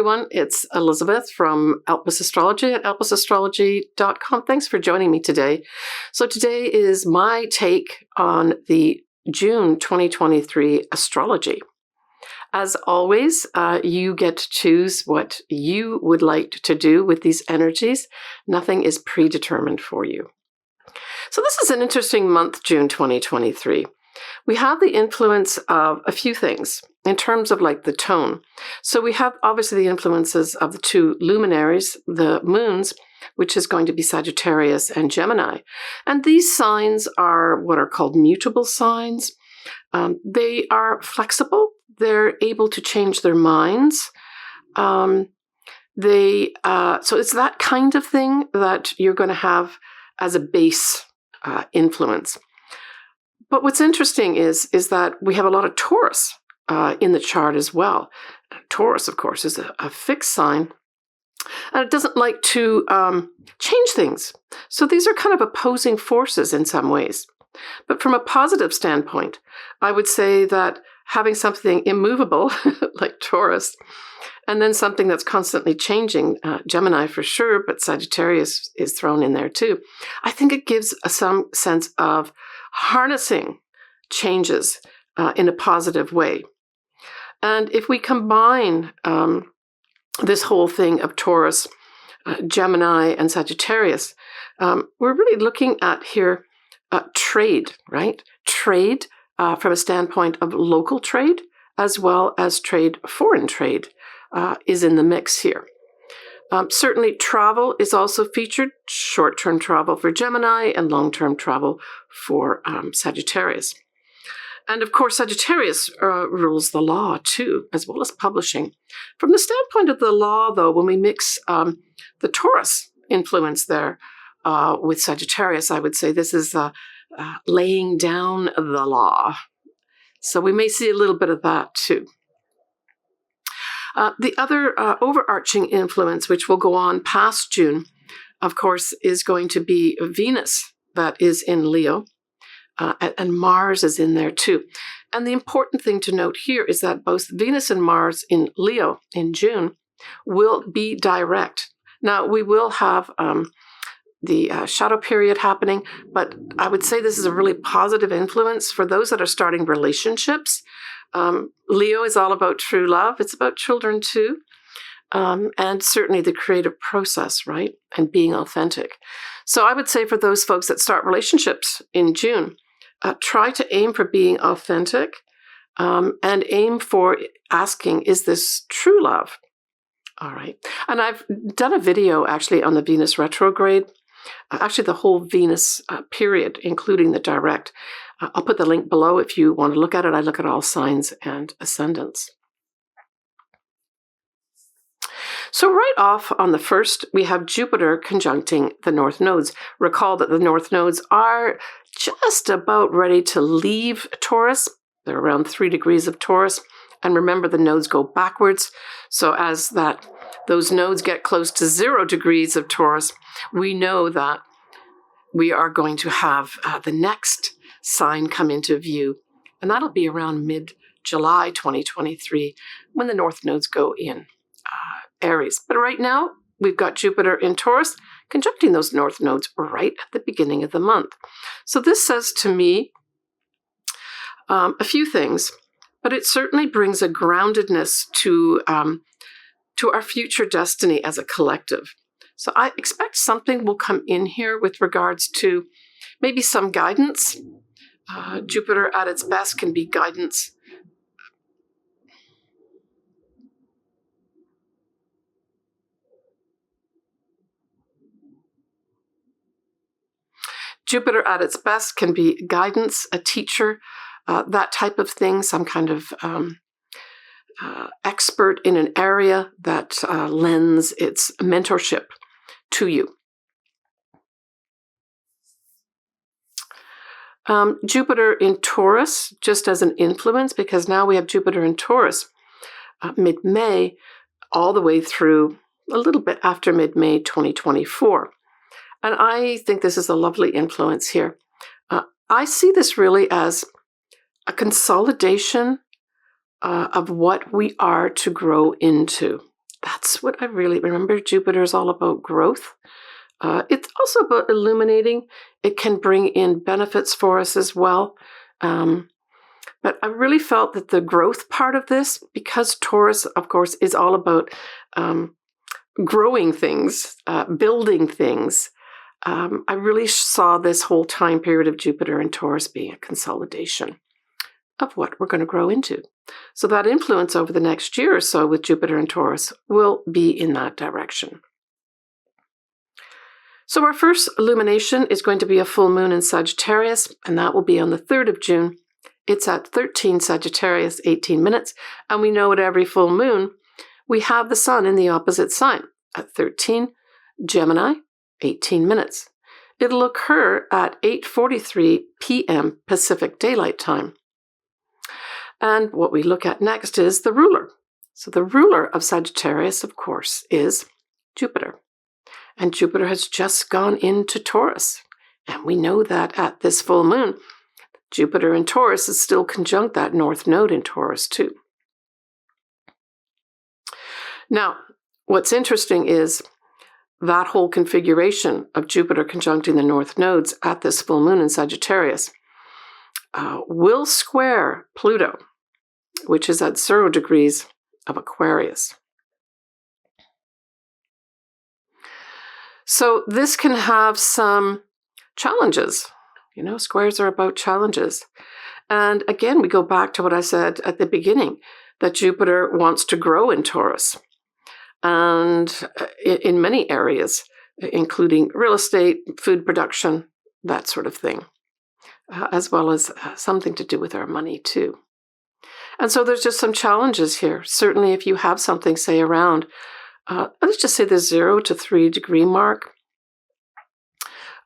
everyone. It's Elizabeth from Astrology at at.Astrology.com. Thanks for joining me today. So today is my take on the June 2023 astrology. As always, you get to choose what you would like to do with these energies. Nothing is predetermined for you. So this is an interesting month, June 2023. We have the influence of a few things in terms of like the tone. So we have obviously the influences of the two luminaries, the moons, which is going to be Sagittarius and Gemini. And these signs are what are called mutable signs. They are flexible. They're able to change their minds. So it's that kind of thing that you're going to have as a base influence. But what's interesting is that we have a lot of Taurus in the chart as well. Taurus, of course, is a fixed sign, and it doesn't like to change things. So these are kind of opposing forces in some ways. But from a positive standpoint, I would say that having something immovable like Taurus, and then something that's constantly changing, Gemini for sure, but Sagittarius is thrown in there too. I think it gives some sense of harnessing changes in a positive way. And if we combine this whole thing of Taurus, Gemini, and Sagittarius, we're really looking at here trade, right? Trade from a standpoint of local trade, as well as foreign trade is in the mix here. Certainly travel is also featured, short-term travel for Gemini and long-term travel for Sagittarius. And of course, Sagittarius rules the law too, as well as publishing. From the standpoint of the law, though, when we mix the Taurus influence there with Sagittarius, I would say this is laying down the law. So we may see a little bit of that too. The other overarching influence, which will go on past June, of course, is going to be Venus, that is in Leo, and Mars is in there too. And the important thing to note here is that both Venus and Mars in Leo in June will be direct. Now, we will have the shadow period happening, but I would say this is a really positive influence for those that are starting relationships. Leo is all about true love. It's about children too. And certainly the creative process, right? And being authentic. So I would say for those folks that start relationships in June, try to aim for being authentic and aim for asking, is this true love? All right. And I've done a video actually on the Venus retrograde, actually the whole Venus period, including the direct. I'll put the link below if you want to look at it. I look at all signs and ascendants. So right off on the 1st, we have Jupiter conjuncting the North Nodes. Recall that the North Nodes are just about ready to leave Taurus. They're around 3 degrees of Taurus. And remember, the nodes go backwards. So as those nodes get close to 0 degrees of Taurus, we know that we are going to have the next sign come into view. And that'll be around mid-July 2023 when the North Nodes go in Aries. But right now, we've got Jupiter in Taurus conjuncting those North Nodes right at the beginning of the month. So this says to me a few things, but it certainly brings a groundedness to our future destiny as a collective. So I expect something will come in here with regards to maybe some guidance. Jupiter at its best can be guidance. Jupiter at its best can be guidance, a teacher, that type of thing, some kind of expert in an area that lends its mentorship to you. Jupiter in Taurus, just as an influence, because now we have Jupiter in Taurus mid-May all the way through a little bit after mid-May 2024. And I think this is a lovely influence here. I see this really as a consolidation of what we are to grow into. that's what I really remember. Jupiter is all about growth. It's also about illuminating. It can bring in benefits for us as well. But I really felt that the growth part of this, because Taurus, of course, is all about growing things, building things, I really saw this whole time period of Jupiter and Taurus being a consolidation of what we're going to grow into. So that influence over the next year or so with Jupiter and Taurus will be in that direction. So our first illumination is going to be a full moon in Sagittarius, and that will be on the 3rd of June. It's at 13 Sagittarius, 18 minutes, and we know at every full moon, we have the sun in the opposite sign at 13 Gemini, 18 minutes. It'll occur at 8:43 p.m. Pacific Daylight Time. And what we look at next is the ruler. So the ruler of Sagittarius, of course, is Jupiter. And Jupiter has just gone into Taurus. And we know that at this full moon, Jupiter in Taurus is still conjunct that north node in Taurus too. Now, what's interesting is that whole configuration of Jupiter conjuncting the north nodes at this full moon in Sagittarius will square Pluto, which is at 0 degrees of Aquarius. So this can have some challenges. You know, squares are about challenges. And again, we go back to what I said at the beginning, that Jupiter wants to grow in Taurus. And in many areas, including real estate, food production, that sort of thing, as well as something to do with our money too. And so there's just some challenges here. Certainly if you have something, say, around, let's just say the 0 to 3 degree mark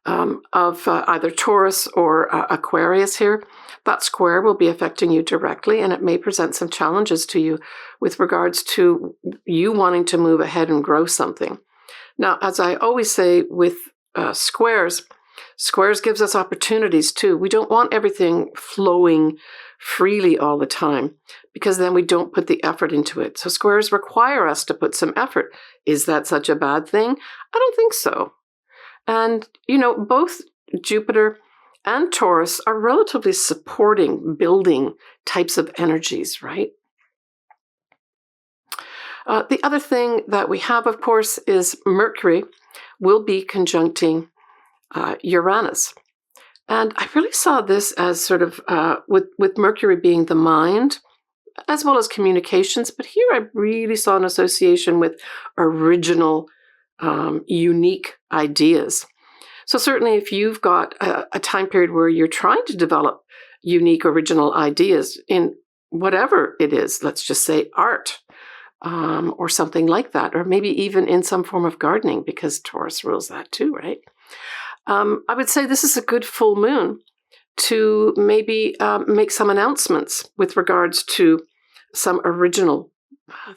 of either Taurus or Aquarius here, that square will be affecting you directly, and it may present some challenges to you with regards to you wanting to move ahead and grow something. Now, as I always say with squares gives us opportunities too. We don't want everything flowing freely all the time, because then we don't put the effort into it. So squares require us to put some effort. Is that such a bad thing? I don't think so. And, you know, both Jupiter and Taurus are relatively supporting, building types of energies, right? The other thing that we have, of course, is Mercury will be conjuncting Uranus. And I really saw this as sort of, with Mercury being the mind, as well as communications, but here I really saw an association with original, unique ideas. So certainly if you've got a time period where you're trying to develop unique, original ideas in whatever it is, let's just say art, or something like that, or maybe even in some form of gardening, because Taurus rules that too, right? I would say this is a good full moon to maybe make some announcements with regards to some original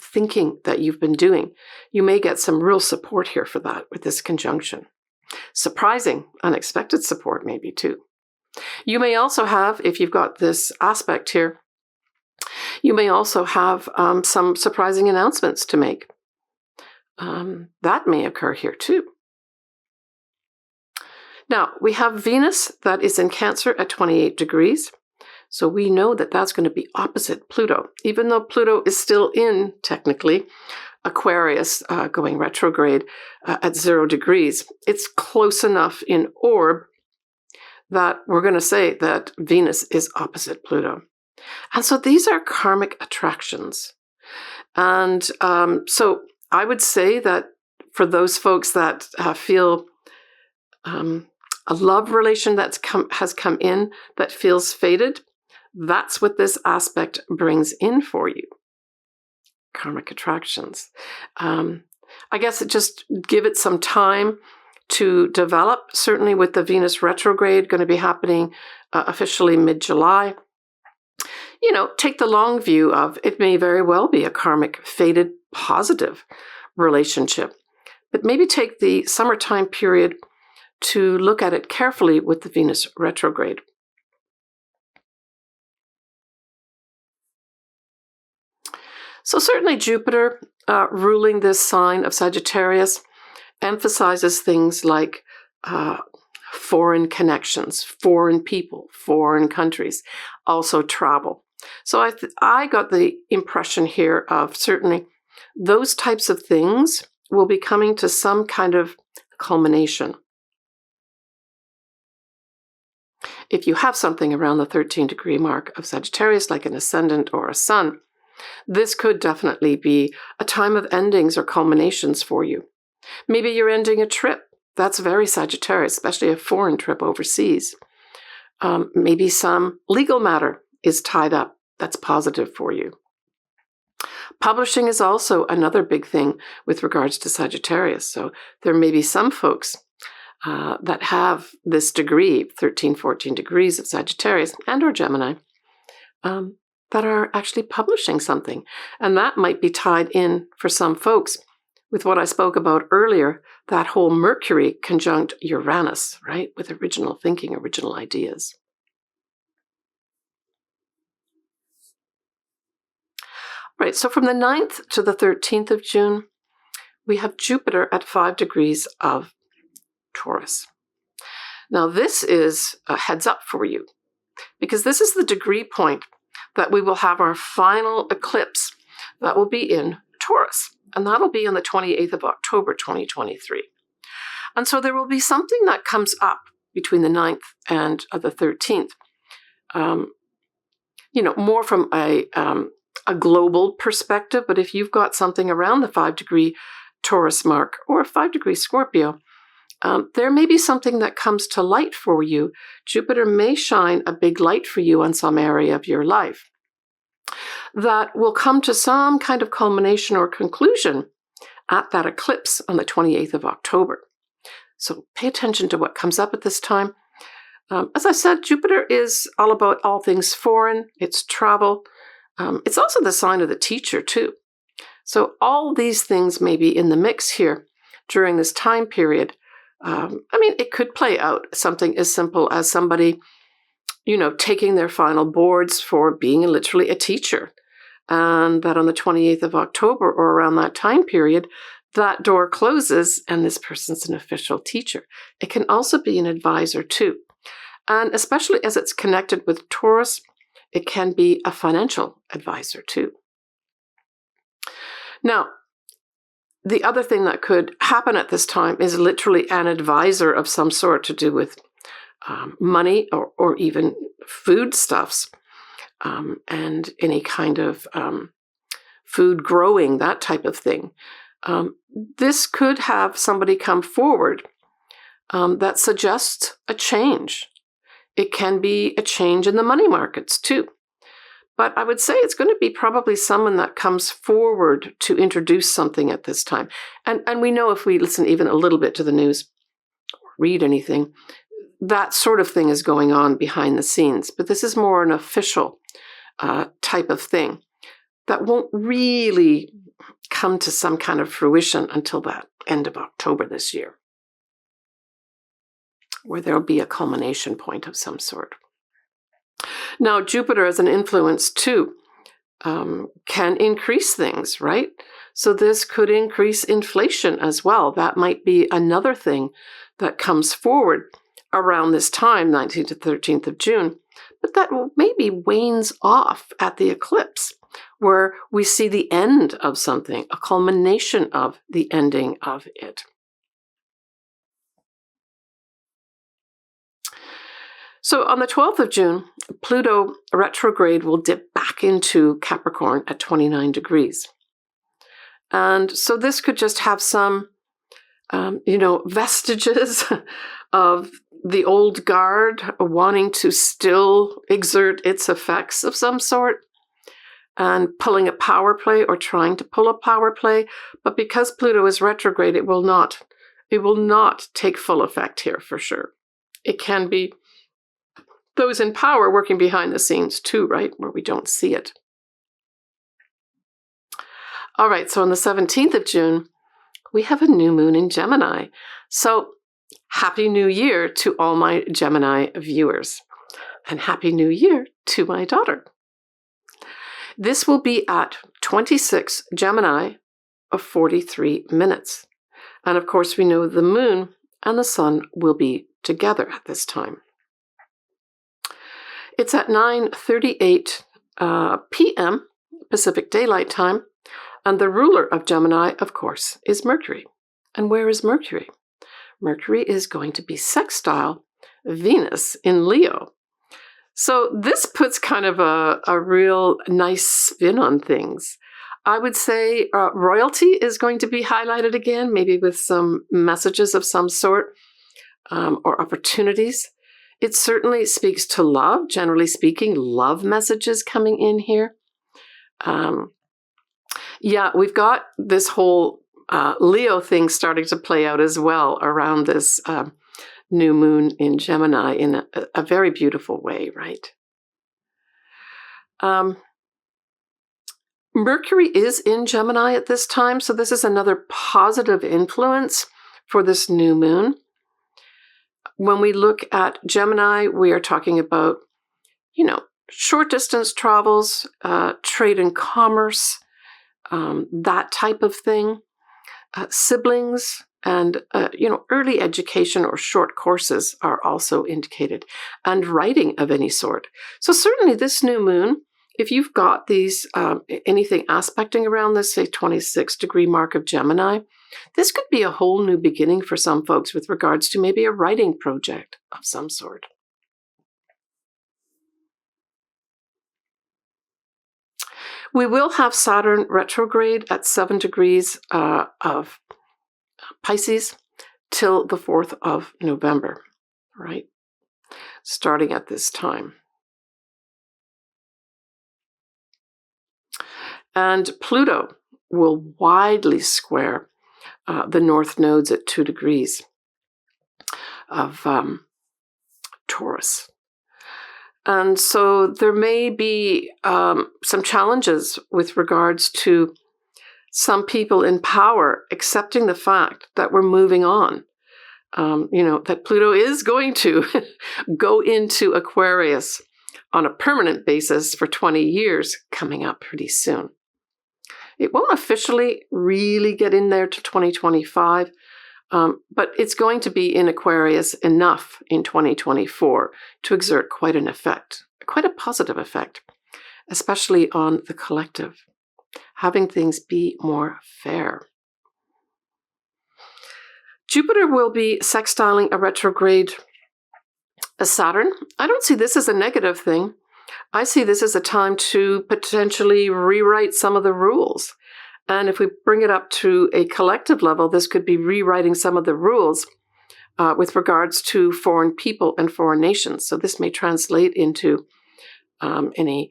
thinking that you've been doing. You may get some real support here for that with this conjunction. Surprising, unexpected support maybe too. You may also have, if you've got this aspect here, you may also have some surprising announcements to make. That may occur here too. Now, we have Venus that is in Cancer at 28 degrees. So we know that that's going to be opposite Pluto, even though Pluto is still in, technically, Aquarius going retrograde at 0 degrees. It's close enough in orb that we're going to say that Venus is opposite Pluto. And so these are karmic attractions. And so I would say that for those folks that feel a love relation has come in that feels fated, that's what this aspect brings in for you. Karmic attractions. I guess just give it some time to develop, certainly with the Venus retrograde going to be happening officially mid-July. You know, take the long view of it may very well be a karmic, fated, positive relationship. But maybe take the summertime period to look at it carefully with the Venus retrograde. So certainly Jupiter ruling this sign of Sagittarius emphasizes things like foreign connections, foreign people, foreign countries, also travel. So I got the impression here of certainly those types of things will be coming to some kind of culmination. If you have something around the 13-degree mark of Sagittarius, like an ascendant or a sun, this could definitely be a time of endings or culminations for you. Maybe you're ending a trip. That's very Sagittarius, especially a foreign trip overseas. Maybe some legal matter is tied up. That's positive for you. Publishing is also another big thing with regards to Sagittarius. So there may be some folks that have this degree, 13, 14 degrees of Sagittarius and or Gemini, that are actually publishing something. And that might be tied in for some folks with what I spoke about earlier, that whole Mercury conjunct Uranus, right? With original thinking, original ideas. Right, so from the 9th to the 13th of June, we have Jupiter at 5 degrees of Taurus. Now this is a heads up for you, because this is the degree point that we will have our final eclipse that will be in Taurus, and that'll be on the 28th of October 2023. And so there will be something that comes up between the 9th and the 13th, more from a global perspective. But if you've got something around the 5-degree Taurus mark or a 5-degree Scorpio, there may be something that comes to light for you. Jupiter may shine a big light for you on some area of your life that will come to some kind of culmination or conclusion at that eclipse on the 28th of October. So pay attention to what comes up at this time. As I said, Jupiter is all about all things foreign. It's travel. It's also the sign of the teacher, too. So all these things may be in the mix here during this time period. It could play out something as simple as somebody, taking their final boards for being literally a teacher. And that on the 28th of October or around that time period, that door closes and this person's an official teacher. It can also be an advisor, too. And especially as it's connected with Taurus, it can be a financial advisor, too. Now, the other thing that could happen at this time is literally an advisor of some sort to do with money or even foodstuffs and any kind of food growing, that type of thing. This could have somebody come forward that suggests a change. It can be a change in the money markets too. But I would say it's going to be probably someone that comes forward to introduce something at this time. And we know if we listen even a little bit to the news or read anything, that sort of thing is going on behind the scenes. But this is more an official type of thing that won't really come to some kind of fruition until that end of October this year, where there'll be a culmination point of some sort. Now, Jupiter as an influence, too, can increase things, right? So this could increase inflation as well. That might be another thing that comes forward around this time, 19th to 13th of June, but that maybe wanes off at the eclipse, where we see the end of something, a culmination of the ending of it. So on the 12th of June, Pluto retrograde will dip back into Capricorn at 29 degrees. And so this could just have some, vestiges of the old guard wanting to still exert its effects of some sort and pulling a power play or trying to pull a power play. But because Pluto is retrograde, it will not take full effect here for sure. It can be those in power working behind the scenes too, right, where we don't see it. All right, so on the 17th of June, we have a new moon in Gemini. So Happy New Year to all my Gemini viewers. And Happy New Year to my daughter. This will be at 26 Gemini of 43 minutes. And of course, we know the moon and the sun will be together at this time. It's at 9:38 p.m. Pacific Daylight Time, and the ruler of Gemini, of course, is Mercury. And where is Mercury? Mercury is going to be sextile Venus in Leo. So this puts kind of a real nice spin on things. I would say royalty is going to be highlighted again, maybe with some messages of some sort or opportunities. It certainly speaks to love, generally speaking, love messages coming in here. Yeah, we've got this whole Leo thing starting to play out as well around this new moon in Gemini in a very beautiful way, right? Mercury is in Gemini at this time, so this is another positive influence for this new moon. When we look at Gemini, we are talking about, short distance travels, trade and commerce, that type of thing, siblings, and, early education or short courses are also indicated, and writing of any sort. So certainly this new moon, if you've got these, anything aspecting around this, say, 26-degree mark of Gemini, this could be a whole new beginning for some folks with regards to maybe a writing project of some sort. We will have Saturn retrograde at 7 degrees of Pisces till the 4th of November, right? Starting at this time. And Pluto will widely square the north nodes at 2 degrees of Taurus. And so there may be some challenges with regards to some people in power accepting the fact that we're moving on. That Pluto is going to go into Aquarius on a permanent basis for 20 years coming up pretty soon. It won't officially really get in there to 2025, but it's going to be in Aquarius enough in 2024 to exert quite an effect, quite a positive effect, especially on the collective, having things be more fair. Jupiter will be sextiling a retrograde Saturn. I don't see this as a negative thing. I see this as a time to potentially rewrite some of the rules. And if we bring it up to a collective level, this could be rewriting some of the rules with regards to foreign people and foreign nations. So this may translate into any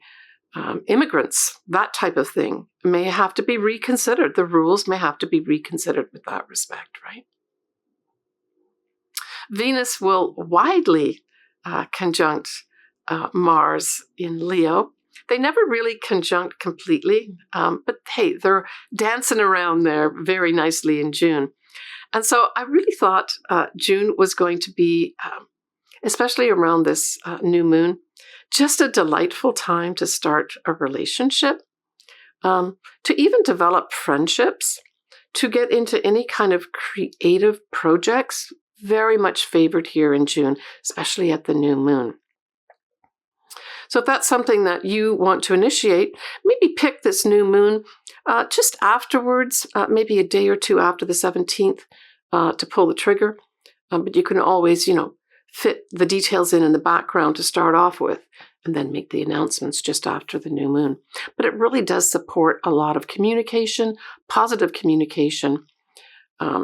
immigrants, that type of thing may have to be reconsidered. The rules may have to be reconsidered with that respect, right? Venus will widely conjunct Mars in Leo. They never really conjunct completely, but hey, they're dancing around there very nicely in June. And so I really thought June was going to be, especially around this new moon, just a delightful time to start a relationship, to even develop friendships, to get into any kind of creative projects. Very much favored here in June, especially at the new moon. So if that's something that you want to initiate, maybe pick this new moon just afterwards, maybe a day or two after the 17th to pull the trigger. But you can always, fit the details in the background to start off with and then make the announcements just after the new moon. But it really does support a lot of communication, positive communication,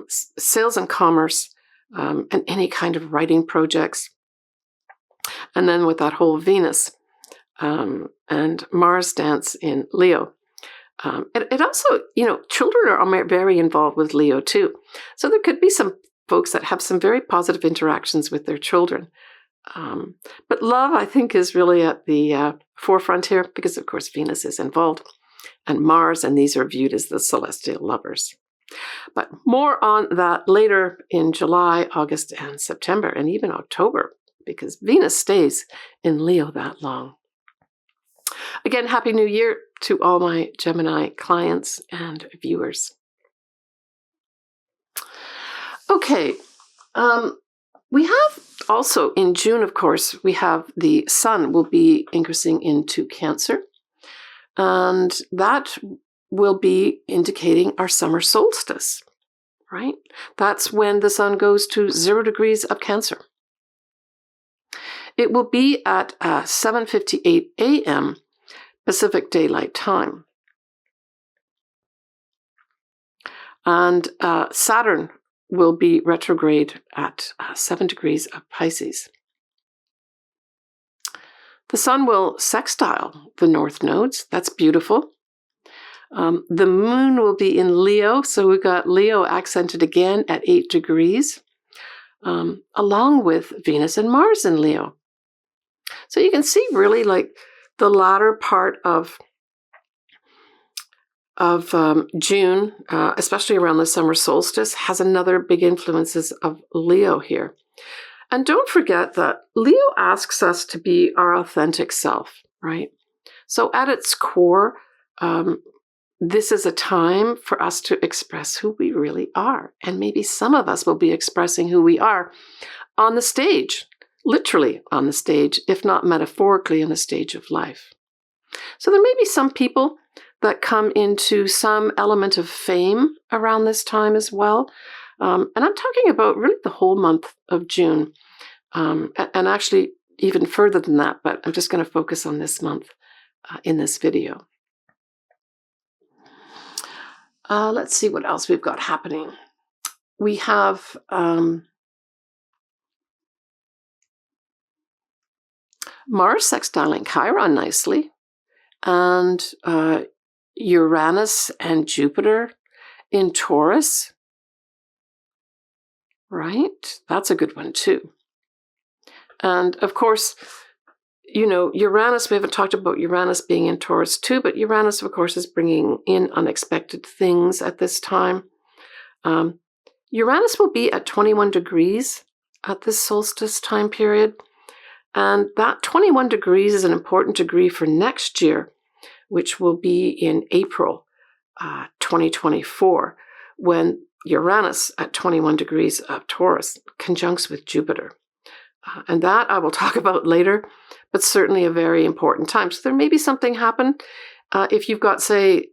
sales and commerce, and any kind of writing projects. And then with that whole Venus and Mars dance in Leo. It also, children are very involved with Leo too. So there could be some folks that have some very positive interactions with their children. But love, I think, is really at the forefront here because, of course, Venus is involved and Mars, and these are viewed as the celestial lovers. But more on that later in July, August, and September, and even October, because Venus stays in Leo that long. Again, Happy New Year to all my Gemini clients and viewers. Okay, we have also in June, of course, we have the Sun will be ingressing into Cancer, and that will be indicating our summer solstice, right? That's when the Sun goes to 0 degrees of Cancer. It will be at 7:58 a.m. Pacific Daylight Time. And Saturn will be retrograde at 7 degrees of Pisces. The Sun will sextile the north nodes. That's beautiful. The Moon will be in Leo, so we've got Leo accented again at 8 degrees, along with Venus and Mars in Leo. So you can see really like the latter part of June, especially around the summer solstice, has another big influences of Leo here. And don't forget that Leo asks us to be our authentic self, right? So at its core, this is a time for us to express who we really are. And maybe some of us will be expressing who we are on the stage, literally on the stage, if not metaphorically on the stage of life. So there may be some people that come into some element of fame around this time as well. And I'm talking about really the whole month of June, and actually even further than that, but I'm just going to focus on this month in this video. Let's see what else we've got happening. We have Mars sextiling Chiron nicely, and Uranus and Jupiter in Taurus, right? That's a good one too. And of course, you know, Uranus, we haven't talked about Uranus being in Taurus too, but Uranus, of course, is bringing in unexpected things at this time. Uranus will be at 21 degrees at this solstice time period. And that 21 degrees is an important degree for next year, which will be in April 2024, when Uranus at 21 degrees of Taurus conjuncts with Jupiter. And that I will talk about later, but certainly a very important time. So there may be something happen if you've got, say,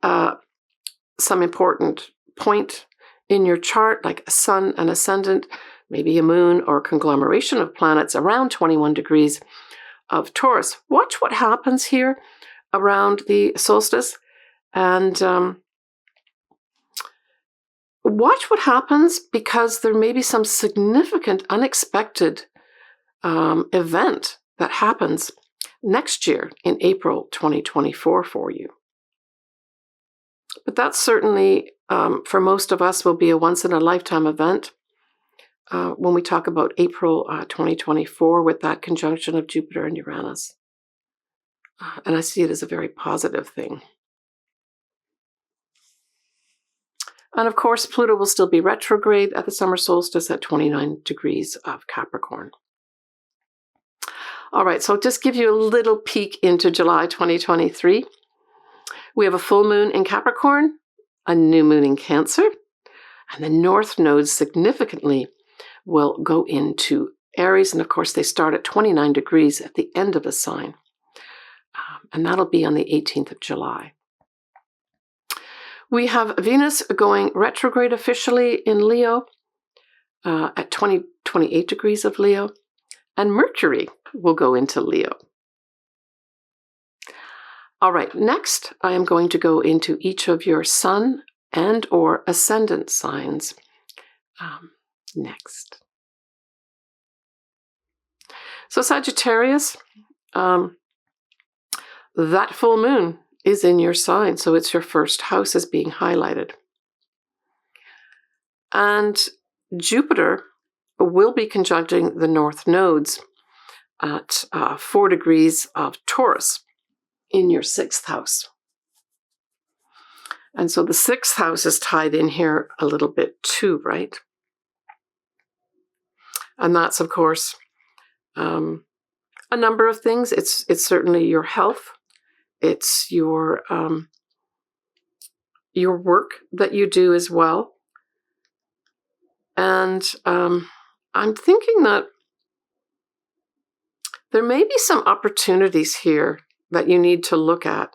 some important point in your chart, like a sun, an ascendant, maybe a moon, or a conglomeration of planets around 21 degrees of Taurus. Watch what happens here around the solstice, and watch what happens, because there may be some significant, unexpected event that happens next year in April 2024 for you. But that certainly, for most of us, will be a once-in-a-lifetime event when we talk about April 2024 with that conjunction of Jupiter and Uranus. And I see it as a very positive thing. And of course, Pluto will still be retrograde at the summer solstice at 29 degrees of Capricorn. All right, so just give you a little peek into July 2023. We have a full moon in Capricorn, a new moon in Cancer, and the north nodes significantly will go into Aries. And of course, they start at 29 degrees at the end of the sign. And that'll be on the 18th of July. We have Venus going retrograde officially in Leo at 28 degrees of Leo, and Mercury will go into Leo. All right, next I am going to go into each of your sun and or ascendant signs next. So Sagittarius, that full moon is in your sign, so it's your first house is being highlighted. And Jupiter will be conjuncting the north nodes at 4 degrees of Taurus in your 6th house. And so the 6th house is tied in here a little bit too, right? And that's, of course, a number of things. It's certainly your health. It's your work that you do as well. And I'm thinking that there may be some opportunities here that you need to look at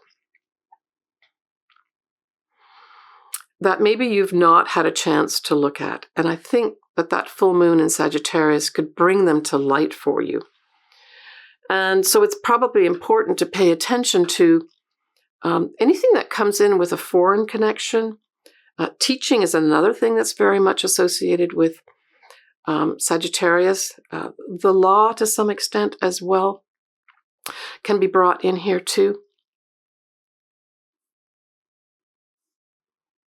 that maybe you've not had a chance to look at. And I think that full moon in Sagittarius could bring them to light for you. And so it's probably important to pay attention to anything that comes in with a foreign connection. Teaching is another thing that's very much associated with Sagittarius. The law, to some extent as well, can be brought in here too.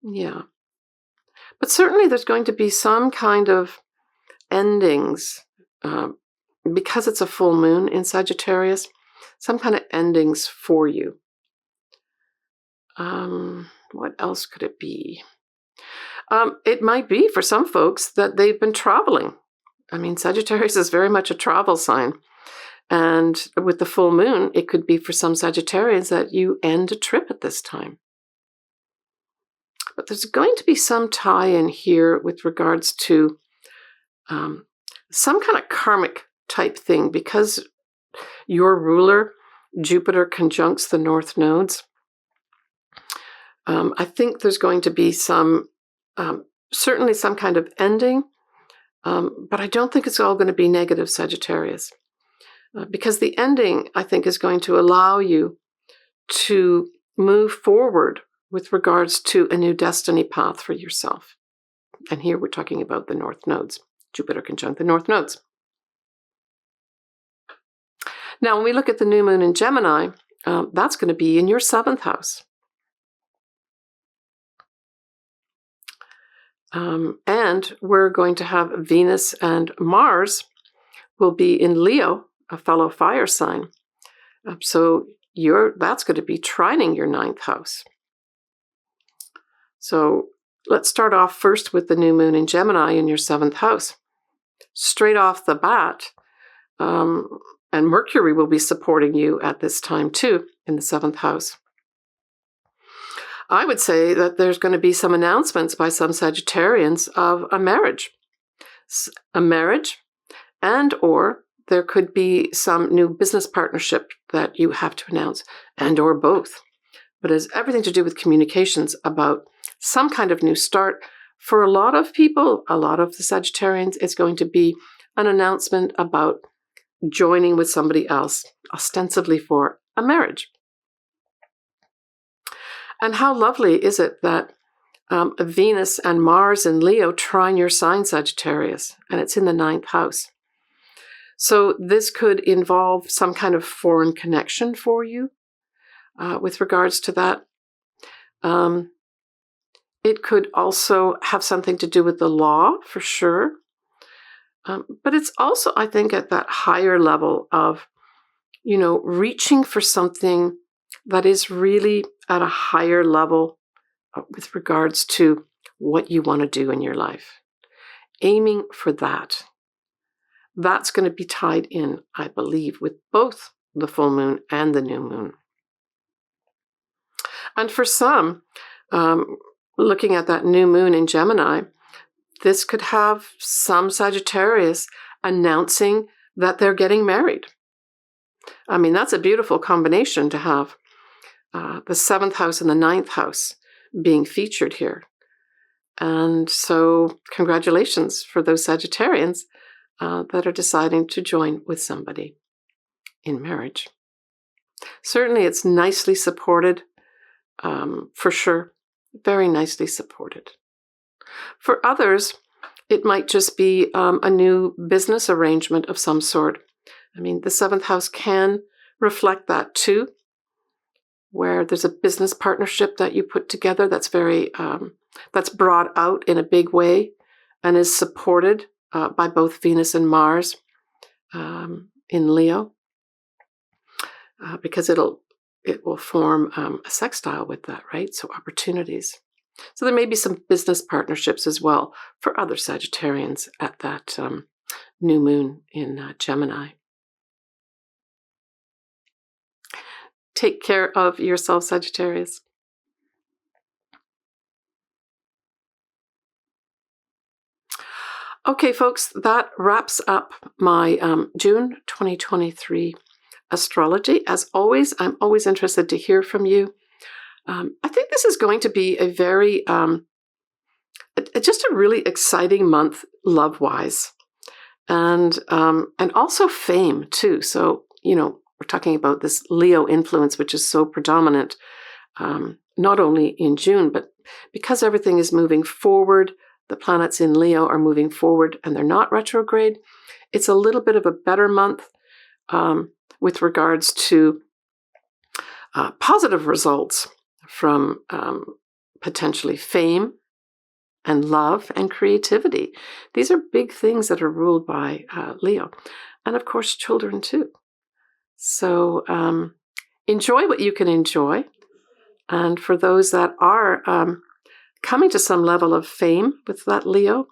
Yeah. But certainly there's going to be some kind of endings, because it's a full moon in Sagittarius, some kind of endings for you. What else could it be? It might be for some folks that they've been traveling. I mean, Sagittarius is very much a travel sign. And with the full moon, it could be for some Sagittarians that you end a trip at this time. But there's going to be some tie-in here with regards to some kind of karmic type thing, because your ruler, Jupiter, conjuncts the north nodes. I think there's going to be some, certainly some kind of ending, but I don't think it's all going to be negative, Sagittarius. Because the ending, I think, is going to allow you to move forward with regards to a new destiny path for yourself. And here we're talking about the north nodes, Jupiter conjunct the north nodes. Now, when we look at the new moon in Gemini, that's going to be in your 7th house. And we're going to have Venus and Mars will be in Leo, a fellow fire sign. So that's going to be trining your 9th house. So let's start off first with the new moon in Gemini in your 7th house. Straight off the bat, and Mercury will be supporting you at this time too in the 7th house. I would say that there's going to be some announcements by some Sagittarians of a marriage, and or there could be some new business partnership that you have to announce, and or both. But it has everything to do with communications about some kind of new start. For a lot of people, a lot of the Sagittarians, it's going to be an announcement about joining with somebody else, ostensibly for a marriage. And how lovely is it that Venus and Mars in Leo trine your sign, Sagittarius, and it's in the 9th house. So this could involve some kind of foreign connection for you with regards to that. It could also have something to do with the law, for sure. But it's also, I think, at that higher level of, reaching for something that is really at a higher level with regards to what you want to do in your life. Aiming for that. That's going to be tied in, I believe, with both the full moon and the new moon. And for some, looking at that new moon in Gemini, this could have some Sagittarius announcing that they're getting married. I mean, that's a beautiful combination to have the 7th house and the 9th house being featured here. And so congratulations for those Sagittarians that are deciding to join with somebody in marriage. Certainly it's nicely supported, for sure. Very nicely supported. For others, it might just be a new business arrangement of some sort. I mean, the 7th house can reflect that too, where there's a business partnership that you put together that's very, that's brought out in a big way and is supported by both Venus and Mars in Leo, because it will form a sextile with that, right? So opportunities. So there may be some business partnerships as well for other Sagittarians at that new moon in Gemini. Take care of yourself, Sagittarius. Okay, folks, that wraps up my June 2023 astrology. As always, I'm always interested to hear from you. I think this is going to be a very, just a really exciting month, love-wise, and also fame too. So, you know, we're talking about this Leo influence, which is so predominant, not only in June, but because everything is moving forward. The planets in Leo are moving forward and they're not retrograde. It's a little bit of a better month with regards to positive results from potentially fame and love and creativity. These are big things that are ruled by Leo. And of course, children too. So enjoy what you can enjoy. And for those that are coming to some level of fame with that Leo,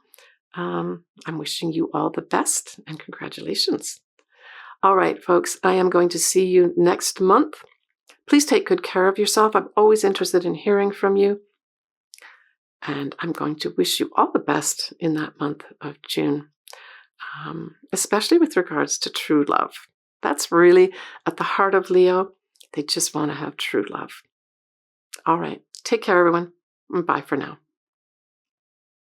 I'm wishing you all the best and congratulations. All right, folks, I am going to see you next month. Please take good care of yourself. I'm always interested in hearing from you. And I'm going to wish you all the best in that month of June, especially with regards to true love. That's really at the heart of Leo. They just want to have true love. All right. Take care, everyone. Bye for now.